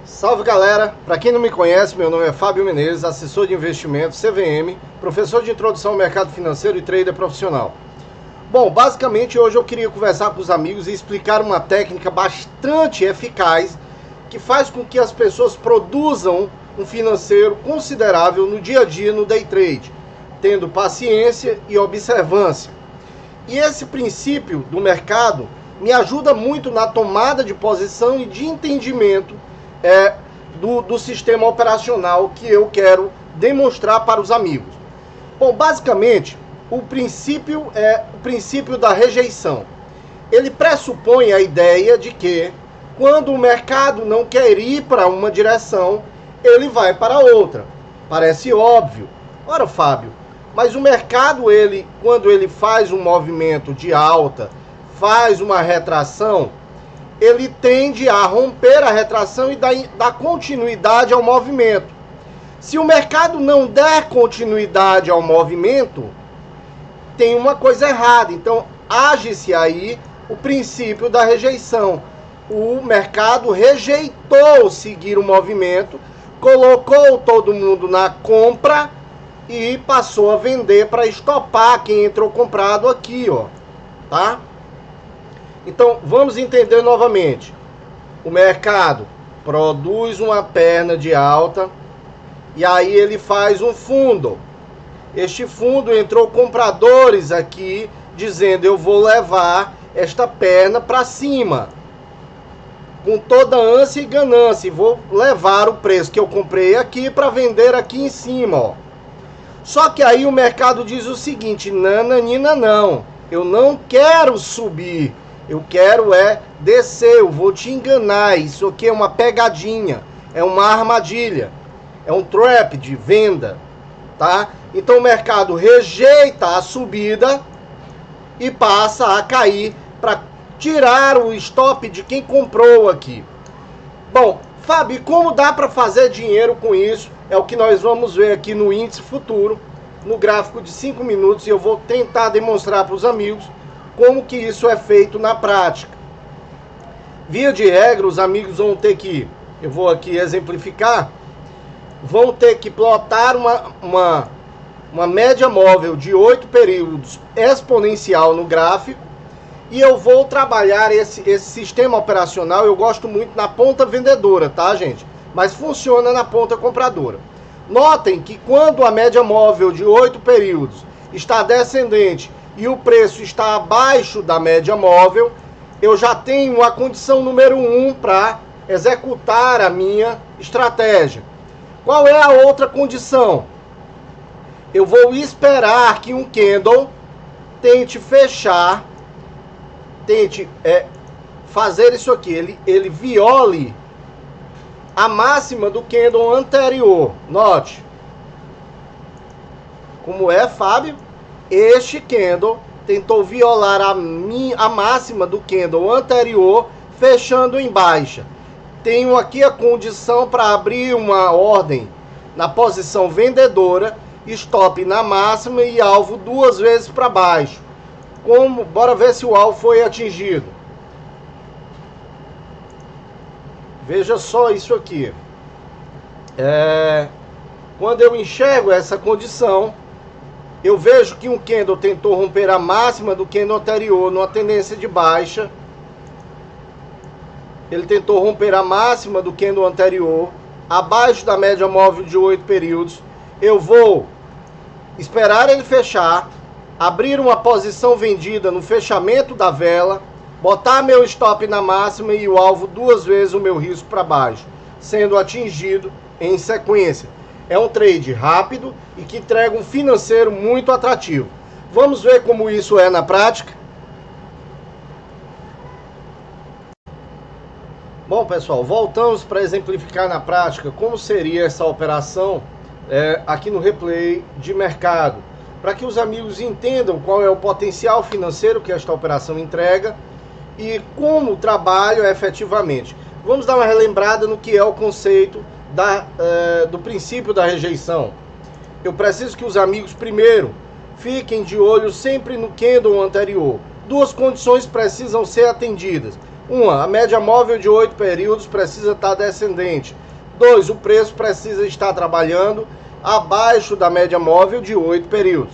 Salve galera, para quem não me conhece, meu nome é Fábio Menezes, assessor de investimentos, CVM, professor de introdução ao mercado financeiro e trader profissional. Bom, basicamente hoje eu queria conversar com os amigos e explicar uma técnica bastante eficaz que faz com que as pessoas produzam um financeiro considerável no dia a dia no day trade, tendo paciência e observância. E esse princípio do mercado me ajuda muito na tomada de posição e de entendimento do sistema operacional que eu quero demonstrar para os amigos. Bom, basicamente, o princípio é o princípio da rejeição. Ele pressupõe a ideia de que quando o mercado não quer ir para uma direção, ele vai para outra. Parece óbvio. Ora, Fábio, mas o mercado, quando ele faz um movimento de alta, faz uma retração, ele tende a romper a retração e dar continuidade ao movimento. Se o mercado não der continuidade ao movimento, tem uma coisa errada. Então, age-se aí o princípio da rejeição. O mercado rejeitou seguir o movimento, colocou todo mundo na compra e passou a vender para estopar quem entrou comprado aqui, ó, tá? Então, vamos entender novamente. O mercado produz uma perna de alta e aí ele faz um fundo. Este fundo entrou compradores aqui dizendo: eu vou levar esta perna para cima, com toda ânsia e ganância, e vou levar o preço que eu comprei aqui para vender aqui em cima, ó. Só que aí o mercado diz o seguinte: nananina não, eu não quero subir, eu quero descer, eu vou te enganar, isso aqui é uma pegadinha, é uma armadilha, é um trap de venda, tá? Então o mercado rejeita a subida e passa a cair para tirar o stop de quem comprou aqui. Bom, Fábio, como dá para fazer dinheiro com isso? É o que nós vamos ver aqui no índice futuro, no gráfico de 5 minutos, e eu vou tentar demonstrar para os amigos como que isso é feito na prática. Via de regra, os amigos vão ter que, eu vou aqui exemplificar, vão ter que plotar uma média móvel de 8 períodos exponencial no gráfico, e eu vou trabalhar esse sistema operacional. Eu gosto muito na ponta vendedora, tá, gente? Mas funciona na ponta compradora. Notem que quando a média móvel de 8 períodos está descendente e o preço está abaixo da média móvel, eu já tenho a condição número 1 para executar a minha estratégia. Qual é a outra condição? Eu vou esperar que um candle tente fechar, tente fazer isso aqui, ele viole a máxima do candle anterior. Note. Como é, Fábio? Este candle tentou violar a máxima do candle anterior, fechando em baixa. Tenho aqui a condição para abrir uma ordem na posição vendedora, stop na máxima e alvo 2 vezes para baixo. Bora ver se o alvo foi atingido. Veja só isso aqui. Quando eu enxergo essa condição, eu vejo que um candle tentou romper a máxima do candle anterior numa tendência de baixa. Ele tentou romper a máxima do candle anterior, abaixo da média móvel de 8 períodos. Eu vou esperar ele fechar, abrir uma posição vendida no fechamento da vela, botar meu stop na máxima e o alvo 2 vezes o meu risco para baixo, sendo atingido em sequência. É um trade rápido e que entrega um financeiro muito atrativo. Vamos ver como isso é na prática? Bom, pessoal, voltamos para exemplificar na prática como seria essa operação aqui no replay de mercado, para que os amigos entendam qual é o potencial financeiro que esta operação entrega e como trabalho efetivamente. Vamos dar uma relembrada no que é o conceito do princípio da rejeição. Eu preciso que os amigos primeiro fiquem de olho sempre no candle anterior. Duas condições precisam ser atendidas. A média móvel de 8 períodos precisa estar descendente. 2, o preço precisa estar trabalhando abaixo da média móvel de 8 períodos.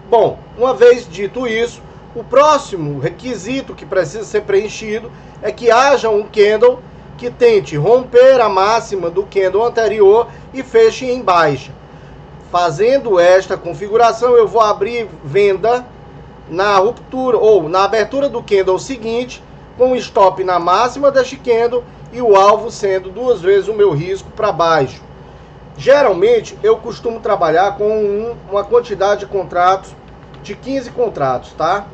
Bom, uma vez dito isso, o próximo requisito que precisa ser preenchido é que haja um candle que tente romper a máxima do candle anterior e feche em baixa. Fazendo esta configuração, eu vou abrir venda na ruptura ou na abertura do candle seguinte, com o stop na máxima deste candle e o alvo sendo 2 vezes o meu risco para baixo. Geralmente eu costumo trabalhar com uma quantidade de contratos de 15 contratos, tá?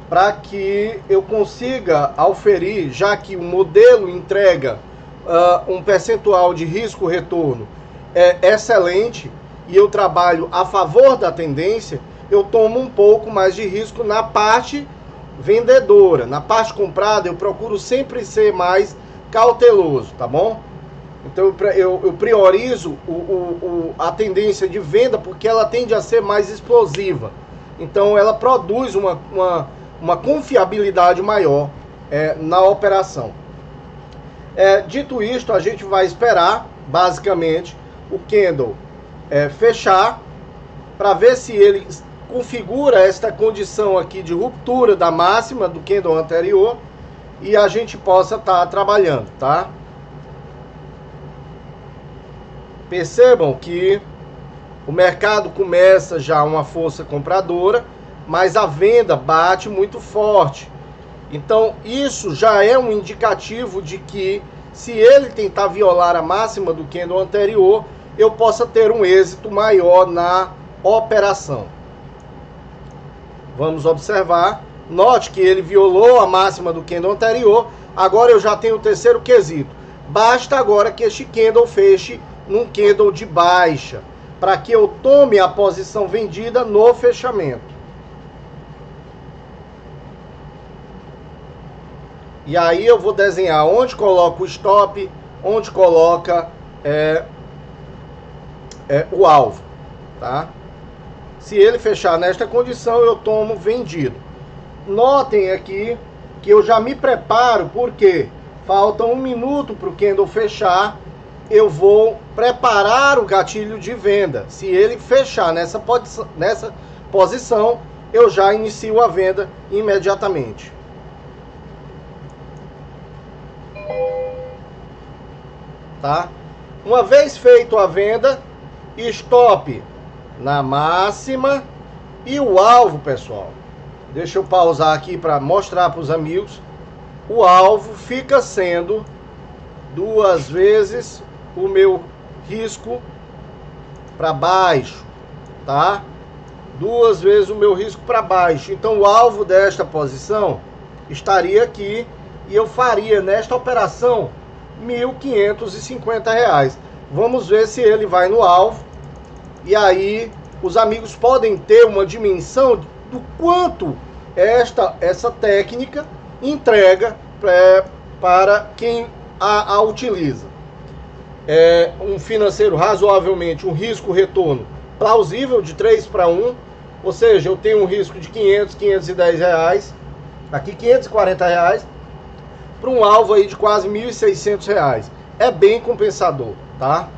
Para que eu consiga auferir, já que o modelo entrega um percentual de risco-retorno excelente e eu trabalho a favor da tendência, eu tomo um pouco mais de risco na parte vendedora. Na parte comprada eu procuro sempre ser mais cauteloso, tá bom? Então eu priorizo a tendência de venda porque ela tende a ser mais explosiva. Então ela produz uma confiabilidade maior na operação. Dito isto, a gente vai esperar basicamente o candle fechar para ver se ele configura esta condição aqui de ruptura da máxima do candle anterior e a gente possa estar trabalhando, tá? Percebam que o mercado começa já uma força compradora, mas a venda bate muito forte. Então isso já é um indicativo de que se ele tentar violar a máxima do candle anterior, eu possa ter um êxito maior na operação. Vamos observar. Note que ele violou a máxima do candle anterior. Agora eu já tenho o terceiro quesito. Basta agora que este candle feche num candle de baixa, para que eu tome a posição vendida no fechamento. E aí eu vou desenhar onde coloca o stop, onde coloca o alvo, tá? Se ele fechar nesta condição, eu tomo vendido. Notem aqui que eu já me preparo, porque falta 1 minuto para o candle fechar. Eu vou preparar o gatilho de venda. Se ele fechar nessa posição, eu já inicio a venda imediatamente. Tá? Uma vez feito a venda, stop na máxima e o alvo, pessoal. Deixa eu pausar aqui para mostrar para os amigos. O alvo fica sendo 2 vezes o meu risco para baixo, tá? 2 vezes o meu risco para baixo. Então o alvo desta posição estaria aqui e eu faria nesta operação R$1.550. Vamos ver se ele vai no alvo. E aí os amigos podem ter uma dimensão do quanto essa técnica entrega para quem a utiliza. Um financeiro razoavelmente, um risco-retorno plausível de 3:1, ou seja, eu tenho um risco de R$500, R$510, aqui R$540, para um alvo aí de quase R$1.600. É bem compensador, tá?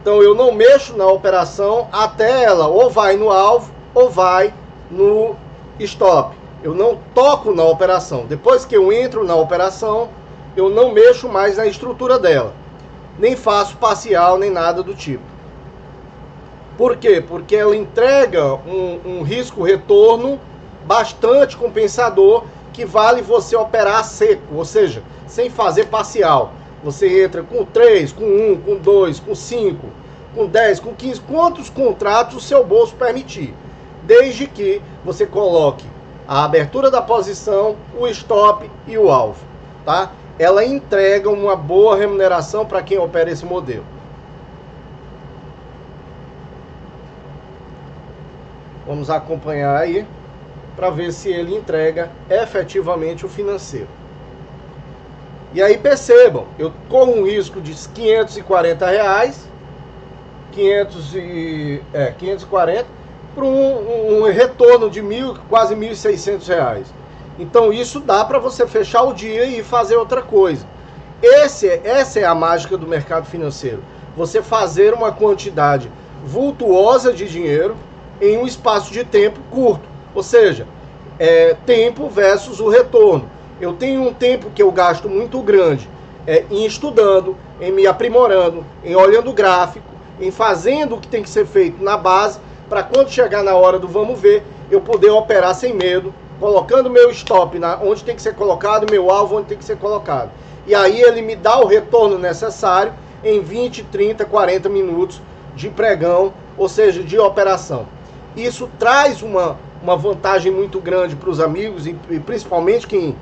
Então eu não mexo na operação até ela ou vai no alvo ou vai no stop. Eu não toco na operação. Depois que eu entro na operação, eu não mexo mais na estrutura dela. Nem faço parcial, nem nada do tipo. Por quê? Porque ela entrega um risco-retorno bastante compensador, que vale você operar seco, ou seja, sem fazer parcial. Você entra com 3, com 1, com 2, com 5, com 10, com 15, quantos contratos o seu bolso permitir. Desde que você coloque a abertura da posição, o stop e o alvo, tá? Ela entrega uma boa remuneração para quem opera esse modelo. Vamos acompanhar aí para ver se ele entrega efetivamente o financeiro. E aí percebam, eu corro um risco de R$540, 540, para um retorno de quase R$1.600. Então isso dá para você fechar o dia e fazer outra coisa. Essa é a mágica do mercado financeiro. Você fazer uma quantidade vultuosa de dinheiro em um espaço de tempo curto. Ou seja, tempo versus o retorno. Eu tenho um tempo que eu gasto muito grande em estudando, em me aprimorando, em olhando o gráfico, em fazendo o que tem que ser feito na base, para quando chegar na hora do vamos ver, eu poder operar sem medo, colocando meu stop onde tem que ser colocado, meu alvo onde tem que ser colocado. E aí ele me dá o retorno necessário em 20, 30, 40 minutos de pregão, ou seja, de operação. Isso traz uma vantagem muito grande para os amigos, e principalmente quem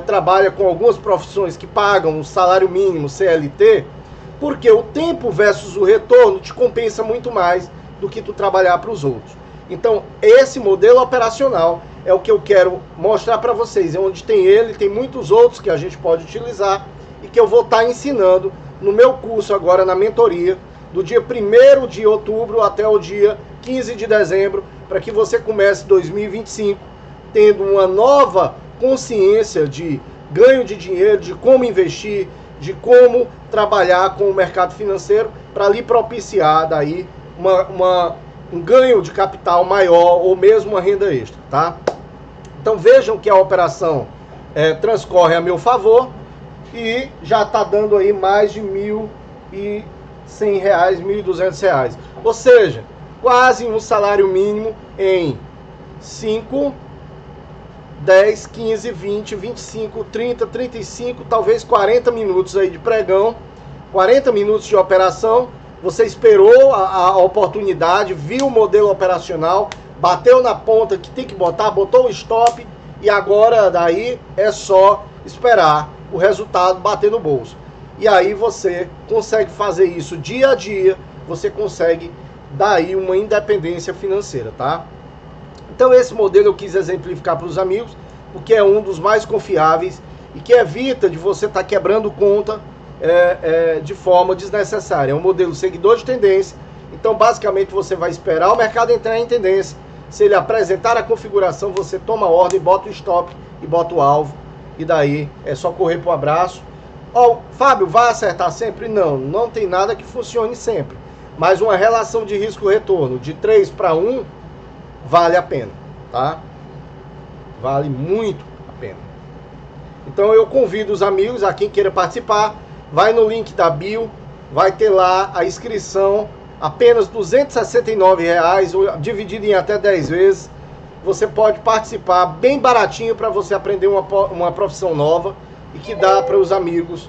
trabalha com algumas profissões que pagam o salário mínimo, CLT, porque o tempo versus o retorno te compensa muito mais do que tu trabalhar para os outros. Então, esse modelo operacional é o que eu quero mostrar para vocês, é onde tem ele, tem muitos outros que a gente pode utilizar e que eu vou estar ensinando no meu curso agora na mentoria, do dia 1º de outubro até o dia 15 de dezembro, para que você comece 2025 tendo uma nova consciência de ganho de dinheiro, de como investir, de como trabalhar com o mercado financeiro para lhe propiciar daí um ganho de capital maior ou mesmo uma renda extra, tá? Então vejam que a operação transcorre a meu favor e já está dando aí mais de R$1.100, R$1.200. Ou seja, quase um salário mínimo em 5, 10, 15, 20, 25, 30, 35, talvez 40 minutos aí de pregão, 40 minutos de operação. Você esperou a oportunidade, viu o modelo operacional, bateu na ponta que tem que botar, botou o stop e agora daí é só esperar o resultado bater no bolso. E aí você consegue fazer isso dia a dia, você consegue daí uma independência financeira, tá? Então esse modelo eu quis exemplificar para os amigos, porque é um dos mais confiáveis e que evita de você estar quebrando conta de forma desnecessária. É um modelo seguidor de tendência, então basicamente você vai esperar o mercado entrar em tendência. Se ele apresentar a configuração, você toma a ordem, bota o stop e bota o alvo, e daí é só correr para o abraço. Fábio, vai acertar sempre? Não, não tem nada que funcione sempre, mas uma relação de risco-retorno de 3 para 1 vale a pena, tá? Vale muito a pena. Então eu convido os amigos, a quem queira participar, vai no link da bio, vai ter lá a inscrição, apenas R$ 269, dividido em até 10 vezes. Você pode participar bem baratinho para você aprender uma profissão nova e que dá para os amigos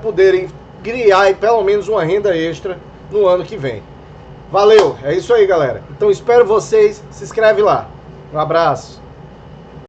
poderem criar pelo menos uma renda extra no ano que vem. Valeu, é isso aí, galera. Então espero vocês, se inscreve lá. Um abraço.